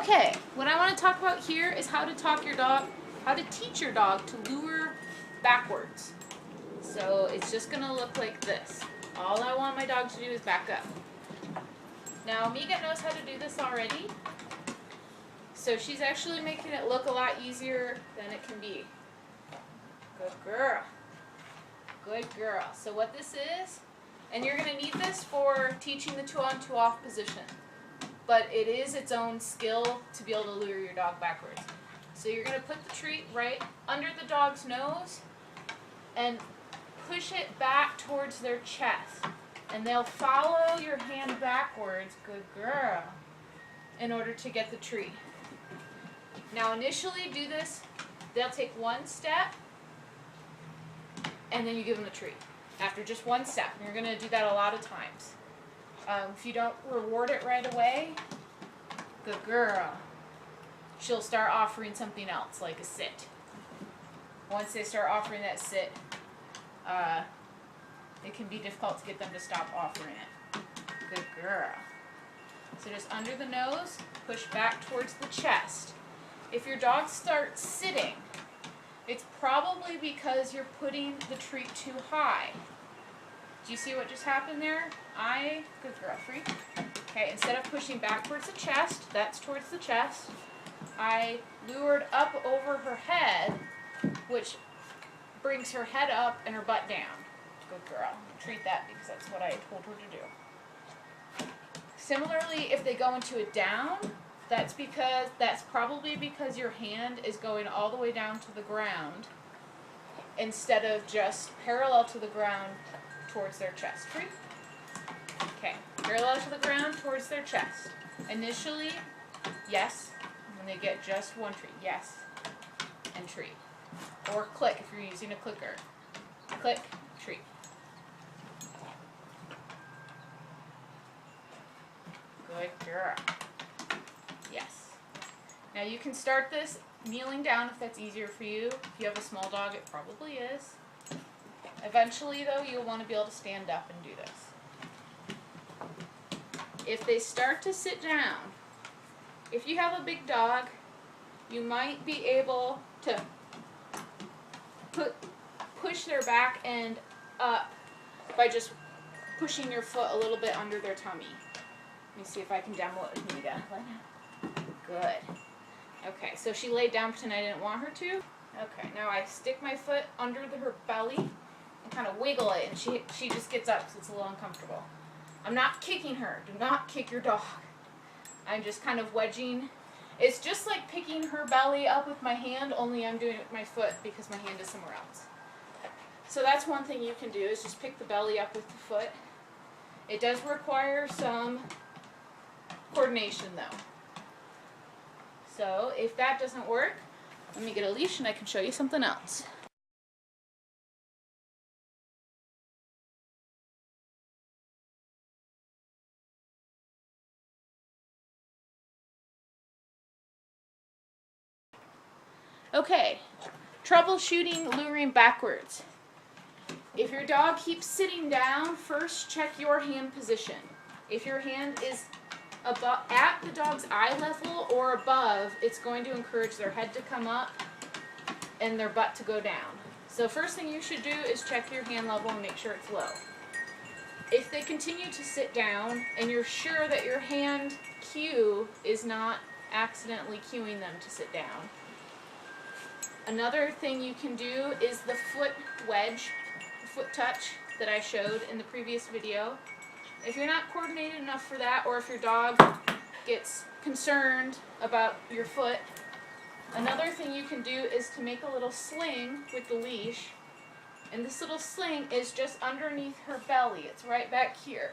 Okay, what I want to talk about here is how to teach your dog to lure backwards. So it's just going to look like this. All I want my dog to do is back up. Now, Miga knows how to do this already, so she's actually making it look a lot easier than it can be. Good girl. Good girl. So what this is, and you're going to need this for teaching the 2-on 2-off position, but it is its own skill to be able to lure your dog backwards. So you're going to put the treat right under the dog's nose and push it back towards their chest. And they'll follow your hand backwards, good girl, in order to get the treat. Now initially do this, they'll take one step, and then you give them the treat. After just one step. And you're going to do that a lot of times. If you don't reward it right away, good girl, she'll start offering something else, like a sit. Once they start offering that sit, it can be difficult to get them to stop offering it. Good girl. So just under the nose, push back towards the chest. If your dog starts sitting, it's probably because you're putting the treat too high. Do you see what just happened there? Good girl, free. Okay, instead of pushing back towards the chest, that's towards the chest, I lured up over her head, which brings her head up and her butt down. Good girl. Treat that because that's what I told her to do. Similarly, if they go into a down, that's probably because your hand is going all the way down to the ground instead of just parallel to the ground towards their chest. Free? Okay. Parallel to the ground towards their chest. Initially, yes. When they get just one treat, yes. And treat. Or click if you're using a clicker. Click, treat. Good girl. Yes. Now you can start this kneeling down if that's easier for you. If you have a small dog, it probably is. Eventually, though, you'll want to be able to stand up and do this. If they start to sit down, if you have a big dog, you might be able to push their back end up by just pushing your foot a little bit under their tummy. Let me see if I can demo it with Nita. Good. Okay, so she laid down, pretend I didn't want her to. Okay, now I stick my foot under her belly and kind of wiggle it, and she just gets up because it's a little uncomfortable. I'm not kicking her. Do not kick your dog. I'm just kind of wedging. It's just like picking her belly up with my hand, only I'm doing it with my foot because my hand is somewhere else. So that's one thing you can do, is just pick the belly up with the foot. It does require some coordination though. So if that doesn't work, let me get a leash and I can show you something else. Okay, troubleshooting luring backwards. If your dog keeps sitting down, first check your hand position. If your hand is at the dog's eye level or above, it's going to encourage their head to come up and their butt to go down. So first thing you should do is check your hand level and make sure it's low. If they continue to sit down and you're sure that your hand cue is not accidentally cueing them to sit down, another thing you can do is the foot wedge, foot touch that I showed in the previous video. If you're not coordinated enough for that, or if your dog gets concerned about your foot, another thing you can do is to make a little sling with the leash. And this little sling is just underneath her belly. It's right back here.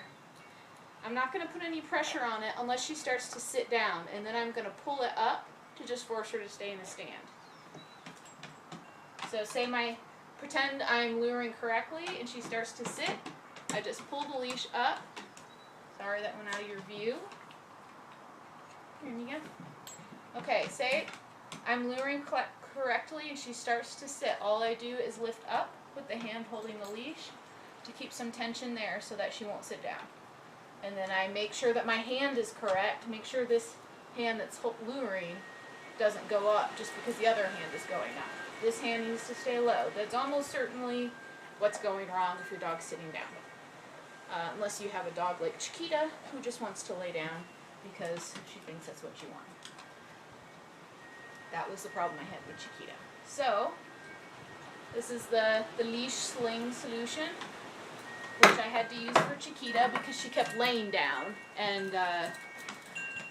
I'm not going to put any pressure on it unless she starts to sit down, and then I'm going to pull it up to just force her to stay in a stand. So pretend I'm luring correctly and she starts to sit. I just pull the leash up. Sorry, that went out of your view. Here you go. Okay, say I'm luring correctly and she starts to sit. All I do is lift up with the hand holding the leash to keep some tension there so that she won't sit down. And then I make sure that my hand is correct. Make sure this hand that's luring doesn't go up just because the other hand is going up. This hand needs to stay low. That's almost certainly what's going wrong if your dog's sitting down. Unless you have a dog like Chiquita who just wants to lay down because she thinks that's what you want. That was the problem I had with Chiquita. So, this is the leash sling solution, which I had to use for Chiquita because she kept laying down, and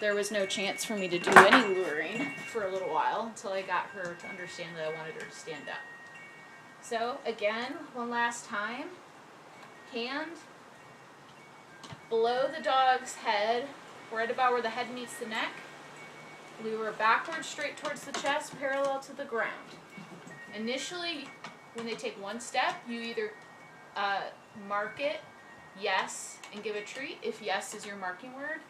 there was no chance for me to do any luring for a little while until I got her to understand that I wanted her to stand up. So, again, one last time, hand below the dog's head, right about where the head meets the neck, lure backwards straight towards the chest, parallel to the ground. Initially, when they take one step, you either mark it yes and give a treat if yes is your marking word,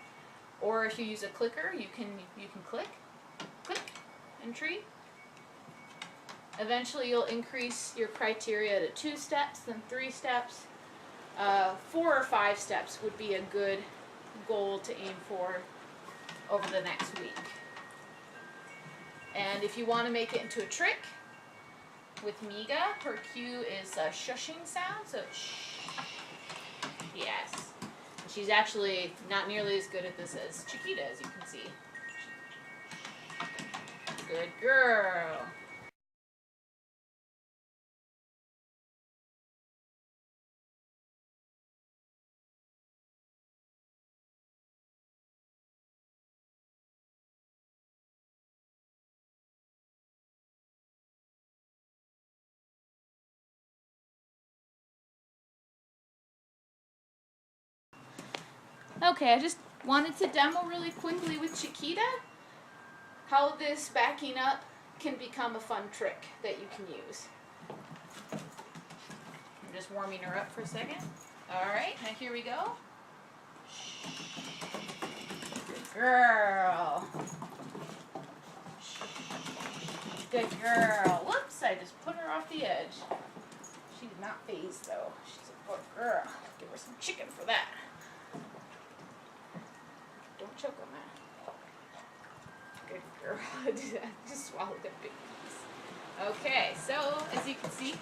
or if you use a clicker, you can click and treat. Eventually, you'll increase your criteria to 2 steps, then 3 steps. 4 or 5 steps would be a good goal to aim for over the next week. And if you want to make it into a trick, with Miga, her cue is a shushing sound, so shh, yes. She's actually not nearly as good at this as Chiquita, as you can see. Good girl. Okay, I just wanted to demo really quickly with Chiquita how this backing up can become a fun trick that you can use. I'm just warming her up for a second. Alright, now here we go. Good girl. Good girl. Whoops, I just put her off the edge. She did not phase though. She's a good girl. Give her some chicken for that. Don't choke on that. Good girl. I just swallowed a big piece. Okay, so as you can see,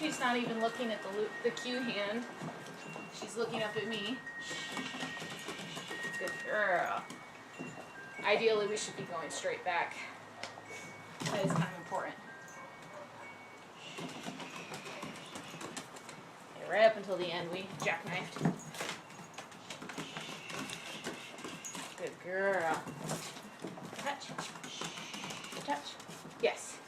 she's not even looking at the cue hand. She's looking up at me. Good girl. Ideally, we should be going straight back. That is kind of important. Okay, right up until the end, we jackknifed. Good girl. Touch. Touch. Yes.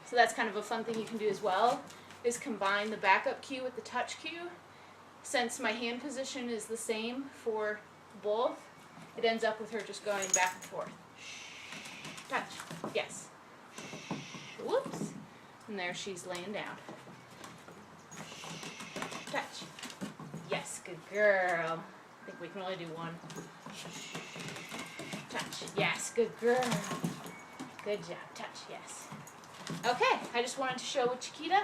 So that's kind of a fun thing you can do as well, is combine the backup cue with the touch cue. Since my hand position is the same for both, it ends up with her just going back and forth. Touch. Yes. Whoops. And there she's laying down. Touch. Yes, good girl. I think we can only do one. Touch. Yes, good girl. Good job. Touch. Yes. Okay, I just wanted to show with Chiquita